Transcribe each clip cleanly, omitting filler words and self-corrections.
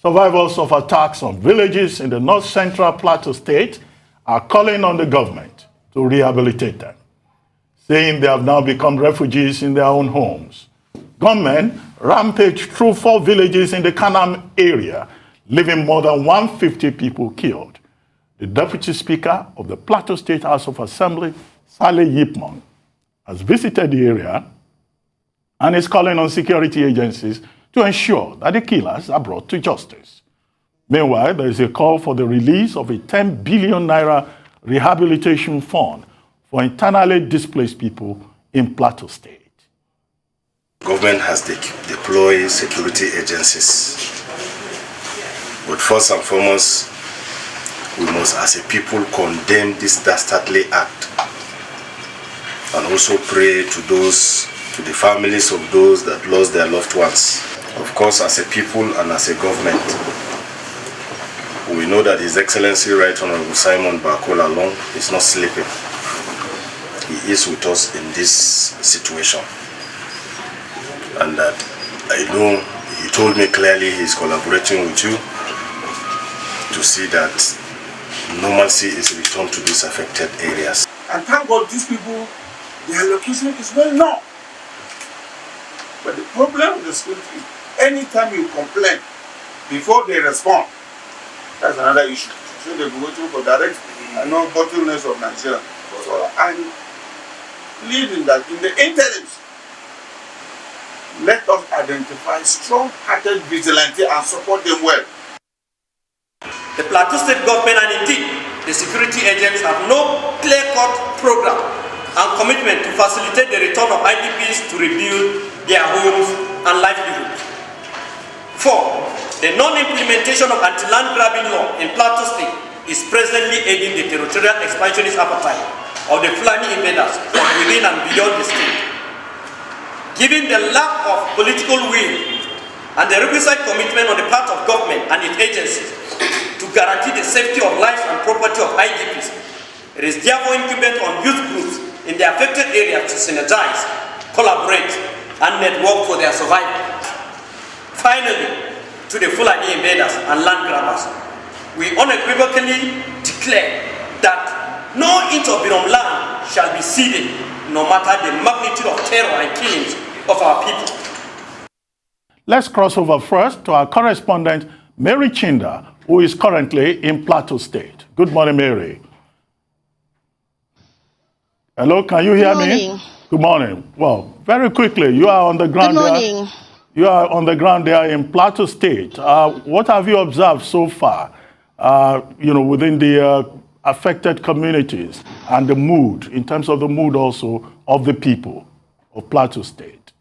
Survivors of attacks on villages in the north-central Plateau State are calling on the government to rehabilitate them, saying they have now become refugees in their own homes. Gunmen rampaged through 4 villages in the Kanam area, leaving more than 150 people killed. The Deputy Speaker of the Plateau State House of Assembly, Saleh Yipmon, has visited the area and is calling on security agencies to ensure that the killers are brought to justice. Meanwhile, there is a call for the release of a 10 billion naira rehabilitation fund for internally displaced people in Plateau State. Government has deployed security agencies. But first and foremost, we must as a people condemn this dastardly act and also pray to the families of those that lost their loved ones. Of course, as a people and as a government, we know that His Excellency Right Honorable Simon Bakola Long is not sleeping. He is with us in this situation. And that I know he told me clearly he is collaborating with you to see that normalcy is returned to these affected areas. And thank God these people, their location is well known. But the problem with the security is anytime you complain before they respond, that's another issue. So they be waiting for direct and not bottlenecks of Nigeria. So I'm leading that in the interim, let us identify strong-hearted vigilantes and support them well. The Plateau State government and indeed the security agents have no clear-cut program and commitment to facilitate the return of IDPs to rebuild their homes and livelihoods. 4. The non-implementation of anti-land grabbing law in Plateau State is presently aiding the territorial expansionist appetite of the Fulani invaders from within and beyond the state. Given the lack of political will and the requisite commitment on the part of government and its agencies to guarantee the safety of lives and property of IDPs, it is therefore incumbent on youth groups in the affected areas to synergize, collaborate, and network for their survival. Finally, to the Fulani invaders and land grabbers, we unequivocally declare that no inch of Birom land shall be ceded, no matter the magnitude of terror and killings of our people. Let's cross over first to our correspondent, Mary Chinda, who is currently in Plateau State. Good morning, Mary. Hello, can you hear me? Good morning. Well, very quickly, you are on the ground. Good morning. You are on the ground there in Plateau State. What have you observed so far, within the affected communities and the mood, in terms of the mood also of the people of Plateau State?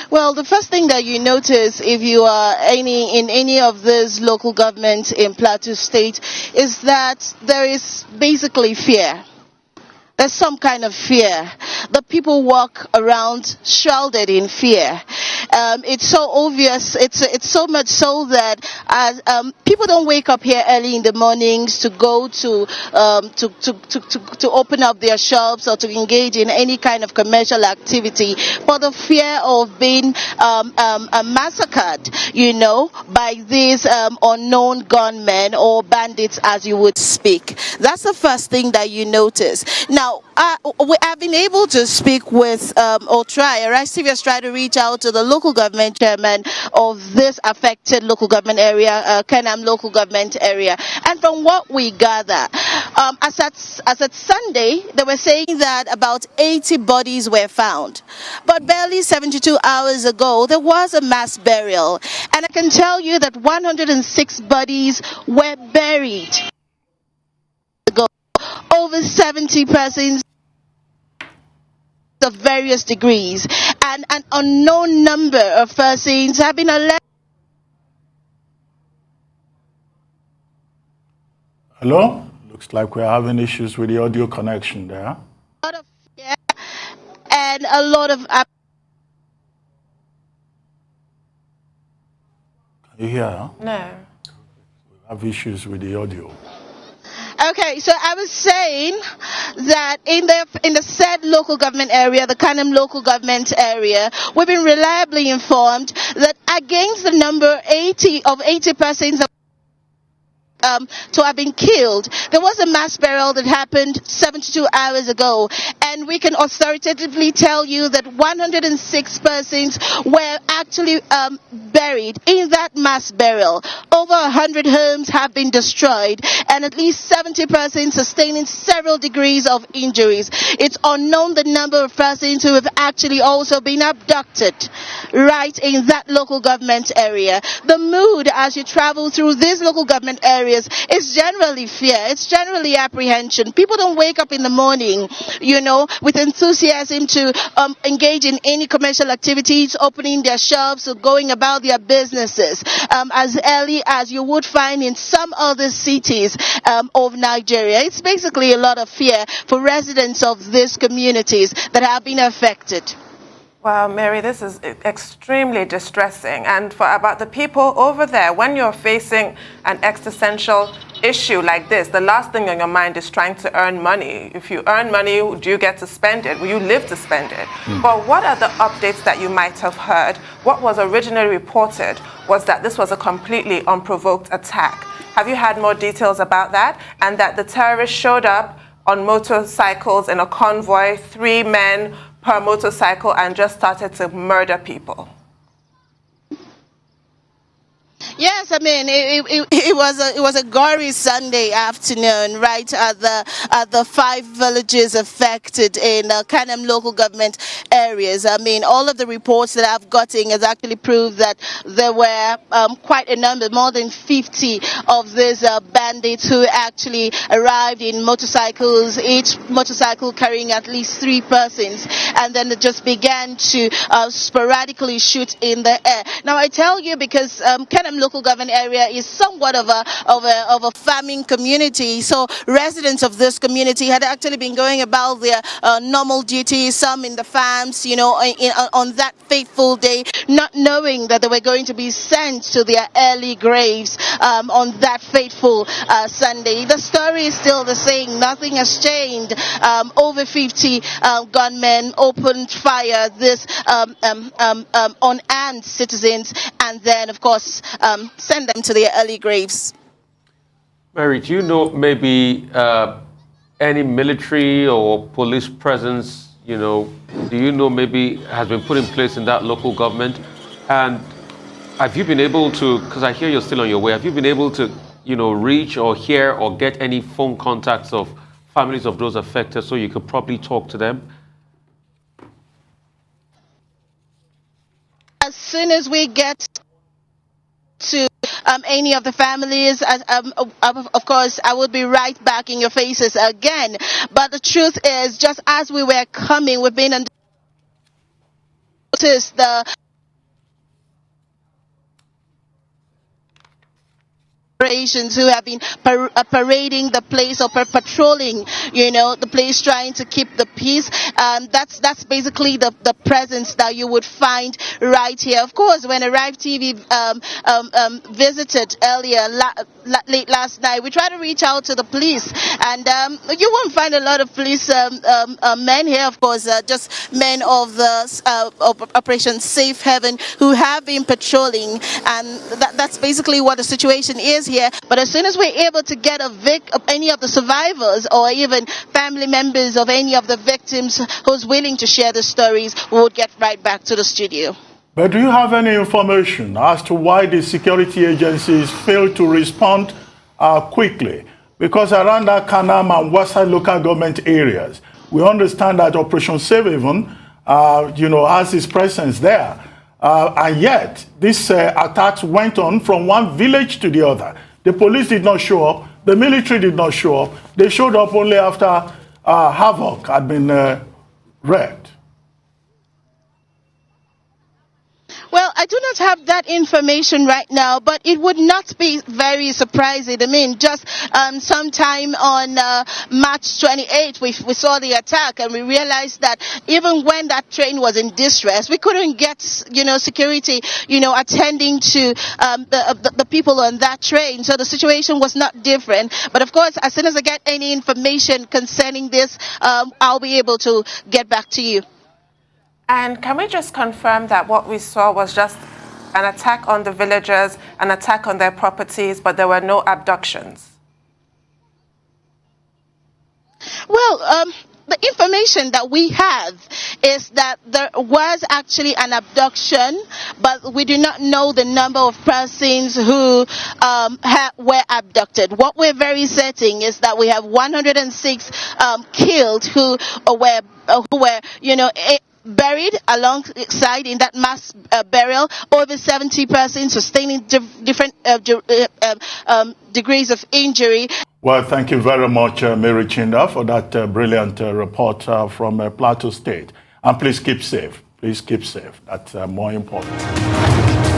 Well, the first thing that you notice if you are in any of these local governments in Plateau State is that there is basically fear. There's some kind of fear. The people walk around shrouded in fear. It's so obvious. It's so much so that people don't wake up here early in the mornings to go to open up their shops or to engage in any kind of commercial activity for the fear of being massacred, by these unknown gunmen or bandits, as you would speak. That's the first thing that you notice. Now, I've been able to speak with TV has tried to reach out to the local government chairman of this affected local government area, Kanam local government area. And from what we gather, as at Sunday, they were saying that about 80 bodies were found. But barely 72 hours ago, there was a mass burial. And I can tell you that 106 bodies were buried. Over 70 persons of various degrees and an unknown number of persons have been arrested. Hello? Looks like we're having issues with the audio connection there. A lot of fear and a lot of... Can you hear? Huh? No. We have issues with the audio. Okay, so I was saying that in the said local government area, the Kanem local government area, we've been reliably informed that against the number 80 persons to have been killed, there was a mass burial that happened 72 hours ago, and we can authoritatively tell you that 106 persons were actually buried in that mass burial. Over 100 homes have been destroyed, and at least 70 persons sustaining several degrees of injuries. It's unknown the number of persons who have actually also been abducted right in that local government area. The mood as you travel through these local government areas is generally fear, it's generally apprehension. People don't wake up in the morning, with enthusiasm to engage in any commercial activities, opening their shops or going about their businesses as early as you would find in some other cities of Nigeria. It's basically a lot of fear for residents of these communities that have been affected. Wow, Mary, this is extremely distressing. And for about the people over there, when you're facing an existential issue like this, the last thing on your mind is trying to earn money. If you earn money, do you get to spend it? Will you live to spend it? But what are the updates that you might have heard? What was originally reported was that this was a completely unprovoked attack. Have you had more details about that? And that the terrorists showed up on motorcycles in a convoy, 3 men per motorcycle, and just started to murder people? Yes, I mean it was a gory Sunday afternoon, right at the 5 villages affected in Kanem local government areas. I mean, all of the reports that I've gotten has actually proved that there were quite a number, more than 50 of these bandits who actually arrived in motorcycles, each motorcycle carrying at least 3 persons, and then they just began to sporadically shoot in the air. Now I tell you, because Kanem local government area is somewhat of a farming community, so residents of this community had actually been going about their normal duties, some in the farms, on that fateful day, not knowing that they were going to be sent to their early graves on that fateful Sunday. The story is still the same. Nothing has changed. Over 50 gunmen opened fire this unarmed citizens, and then of course send them to their early graves. Mary, do you know maybe any military or police presence, do you know maybe has been put in place in that local government? And have you been able to, because I hear you're still on your way, have you been able to, reach or hear or get any phone contacts of families of those affected so you could probably talk to them? As soon as we get to any of the families, of course, I will be right back in your faces again. But the truth is, just as we were coming, we've been under the who have been parading the place or patrolling, the place, trying to keep the peace. That's basically the presence that you would find right here. Of course, when Arrive TV visited earlier late last night, we tried to reach out to the police, and you won't find a lot of police men here. Of course, just men of the Operation Safe Haven who have been patrolling, and that's basically what the situation is here. But as soon as we're able to get any of the survivors or even family members of any of the victims who's willing to share the stories, we would get right back to the studio. But do you have any information as to why the security agencies failed to respond quickly? Because around that Kanam and Wasa local government areas, we understand that Operation Safe Haven, has its presence there. And yet, these attacks went on from one village to the other. The police did not show up. The military did not show up. They showed up only after havoc had been wreaked. Well, I do not have that information right now, but it would not be very surprising. I mean, just sometime on March 28th, we saw the attack, and we realized that even when that train was in distress, we couldn't get, security, attending to the people on that train. So the situation was not different. But of course, as soon as I get any information concerning this, I'll be able to get back to you. And can we just confirm that what we saw was just an attack on the villagers, an attack on their properties, but there were no abductions? Well, the information that we have is that there was actually an abduction, but we do not know the number of persons who were abducted. What we're very certain is that we have 106 killed who were buried alongside in that mass burial. Over 70 persons sustaining different degrees of injury. Well, thank you very much, Mary Chinda, for that brilliant report from Plateau State. And please keep safe. Please keep safe. That's more important.